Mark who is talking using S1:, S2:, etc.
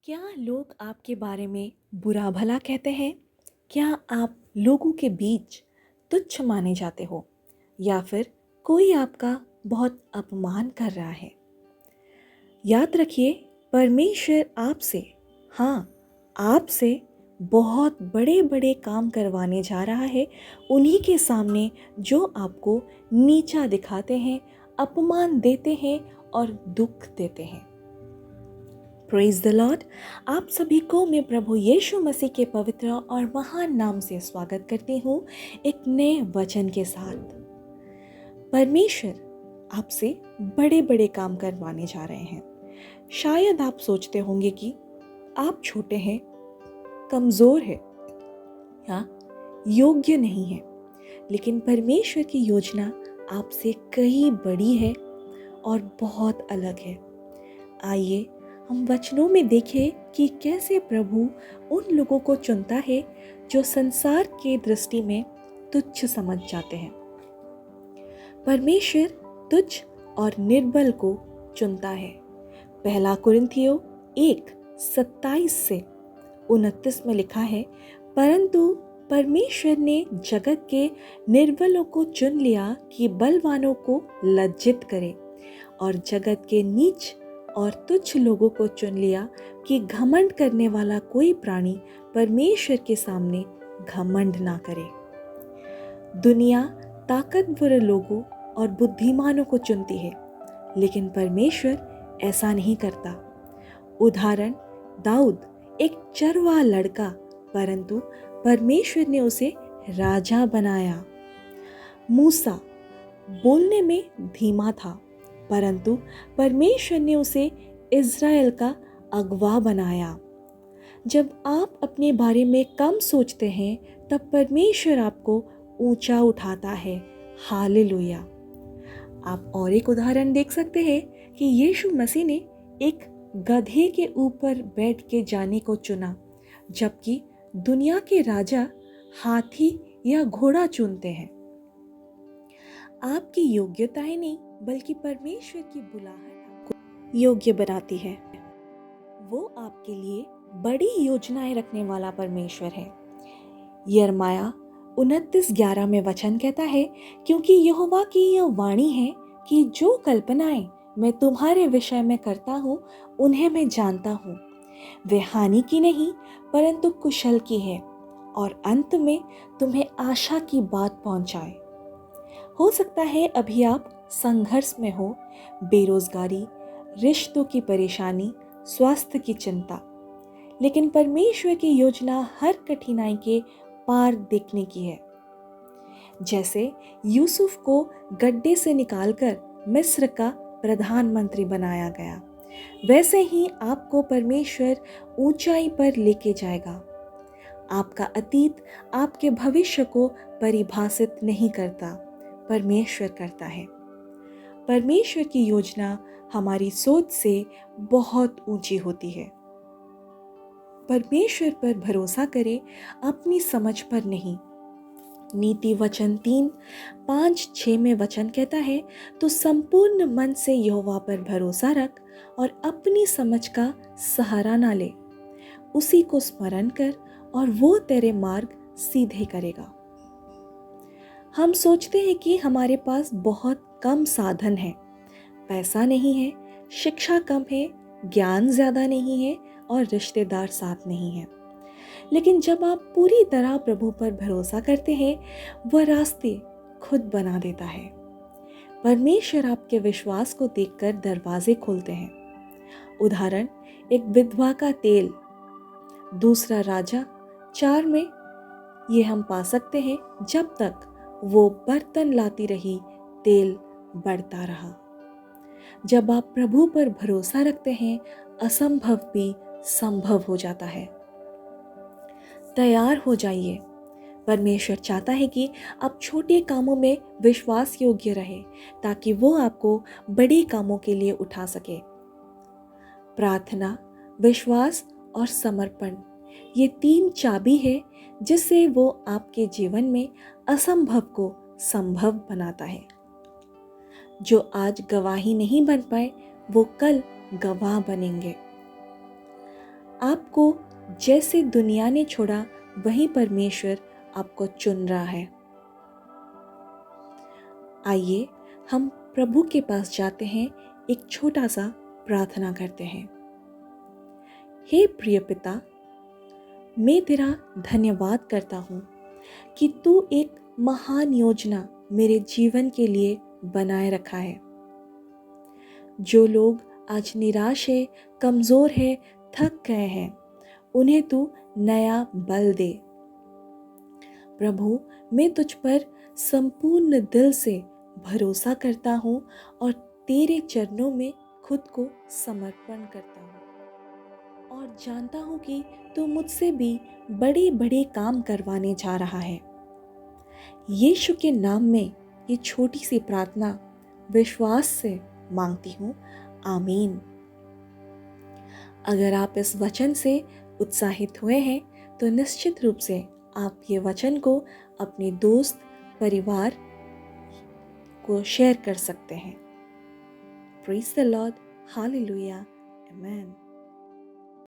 S1: क्या लोग आपके बारे में बुरा भला कहते हैं? क्या आप लोगों के बीच तुच्छ माने जाते हो या फिर कोई आपका बहुत अपमान कर रहा है? याद रखिए, परमेश्वर आपसे, हाँ, आपसे बहुत बड़े बड़े काम करवाने जा रहा है। उन्हीं के सामने जो आपको नीचा दिखाते हैं, अपमान देते हैं और दुख देते हैं। Praise the Lord. आप सभी को मैं प्रभु यीशु मसीह के पवित्र और महान नाम से स्वागत करती हूँ एक नए वचन के साथ। परमेश्वर आपसे बड़े बड़े काम करवाने जा रहे हैं। शायद आप सोचते होंगे कि आप छोटे हैं, कमज़ोर हैं या योग्य नहीं हैं, लेकिन परमेश्वर की योजना आपसे कहीं बड़ी है और बहुत अलग है। आइए हम वचनों में देखें कि कैसे प्रभु उन लोगों को चुनता है जो संसार के दृष्टि में तुच्छ समझ जाते हैं। परमेश्वर तुच्छ और निर्बल को चुनता है। पहला कुरिन्थियों 1:27 से 29 में लिखा है, परंतु परमेश्वर ने जगत के निर्बलों को चुन लिया कि बलवानों को लज्जित करे, और जगत के नीच और तुच्छ लोगों को चुन लिया कि घमंड करने वाला कोई प्राणी परमेश्वर के सामने घमंड ना करे। दुनिया ताकतवर लोगों और बुद्धिमानों को चुनती है, लेकिन परमेश्वर ऐसा नहीं करता। उदाहरण, दाऊद एक चरवाहा लड़का, परंतु परमेश्वर ने उसे राजा बनाया। मूसा बोलने में धीमा था, परंतु परमेश्वर ने उसे इज़राइल का अगवा बनाया। जब आप अपने बारे में कम सोचते हैं, तब परमेश्वर आपको ऊंचा उठाता है। हालेलुया। आप और एक उदाहरण देख सकते हैं कि यीशु मसीह ने एक गधे के ऊपर बैठ के जाने को चुना, जबकि दुनिया के राजा हाथी या घोड़ा चुनते हैं। आपकी योग्यताएं नहीं, बल्कि परमेश्वर की बुलाहट आपको योग्य बनाती है। वो आपके लिए बड़ी योजनाएं रखने वाला परमेश्वर है। यिर्मयाह 29:11 में वचन कहता है, क्योंकि यहोवा की यह वाणी है कि जो कल्पनाएं मैं तुम्हारे विषय में करता हूँ, उन्हें मैं जानता हूँ। वे हानि की नहीं, परंतु कुशल की है, और अंत में तुम्हें आशा की बात पहुँचाए। हो सकता है अभी आप संघर्ष में हो, बेरोजगारी, रिश्तों की परेशानी, स्वास्थ्य की चिंता, लेकिन परमेश्वर की योजना हर कठिनाई के पार देखने की है। जैसे यूसुफ को गड्ढे से निकालकर मिस्र का प्रधानमंत्री बनाया गया, वैसे ही आपको परमेश्वर ऊंचाई पर लेके जाएगा। आपका अतीत आपके भविष्य को परिभाषित नहीं करता, परमेश्वर करता है। परमेश्वर की योजना हमारी सोच से बहुत ऊंची होती है। परमेश्वर पर भरोसा करें, अपनी समझ पर नहीं। नीति वचन 3:5-6 में वचन कहता है, तो संपूर्ण मन से यहोवा पर भरोसा रख और अपनी समझ का सहारा ना ले। उसी को स्मरण कर और वो तेरे मार्ग सीधे करेगा। हम सोचते हैं कि हमारे पास बहुत कम साधन है, पैसा नहीं है, शिक्षा कम है, ज्ञान ज़्यादा नहीं है और रिश्तेदार साथ नहीं है। लेकिन जब आप पूरी तरह प्रभु पर भरोसा करते हैं, वह रास्ते खुद बना देता है। परमेश्वर आपके विश्वास को देखकर दरवाजे खोलते हैं। उदाहरण, एक विधवा का तेल, दूसरा राजा 4 में ये हम पा सकते हैं, जब तक वो बर्तन लाती रही, तेल बढ़ता रहा। जब आप प्रभु पर भरोसा रखते हैं, असंभव भी संभव हो जाता है। तैयार हो जाइए। परमेश्वर चाहता है कि आप छोटे कामों में विश्वास योग्य रहे, ताकि वो आपको बड़े कामों के लिए उठा सके। प्रार्थना, विश्वास और समर्पण, ये 3 चाबी है जिससे वो आपके जीवन में असंभव को संभव बनाता है। जो आज गवाही नहीं बन पाए, वो कल गवाह बनेंगे। आपको जैसे दुनिया ने छोड़ा वहीं परमेश्वर आपको चुन रहा है। आइए हम प्रभु के पास जाते हैं, एक छोटा सा प्रार्थना करते हैं। हे प्रिय पिता, मैं तेरा धन्यवाद करता हूँ कि तू एक महान योजना मेरे जीवन के लिए बनाए रखा है। जो लोग आज निराश है, कमज़ोर है, थक गए हैं, उन्हें तू नया बल दे। प्रभु, मैं तुझ पर संपूर्ण दिल से भरोसा करता हूँ और तेरे चरणों में खुद को समर्पण करता हूँ और जानता हूँ कि तू मुझसे भी बड़े बड़े काम करवाने जा रहा है। यीशु के नाम में ये छोटी सी प्रार्थना विश्वास से मांगती हूँ, आमीन। अगर आप इस वचन से उत्साहित हुए हैं तो निश्चित रूप से आप ये वचन को अपने दोस्त, परिवार को शेयर कर सकते हैं। Praise the Lord, hallelujah, amen.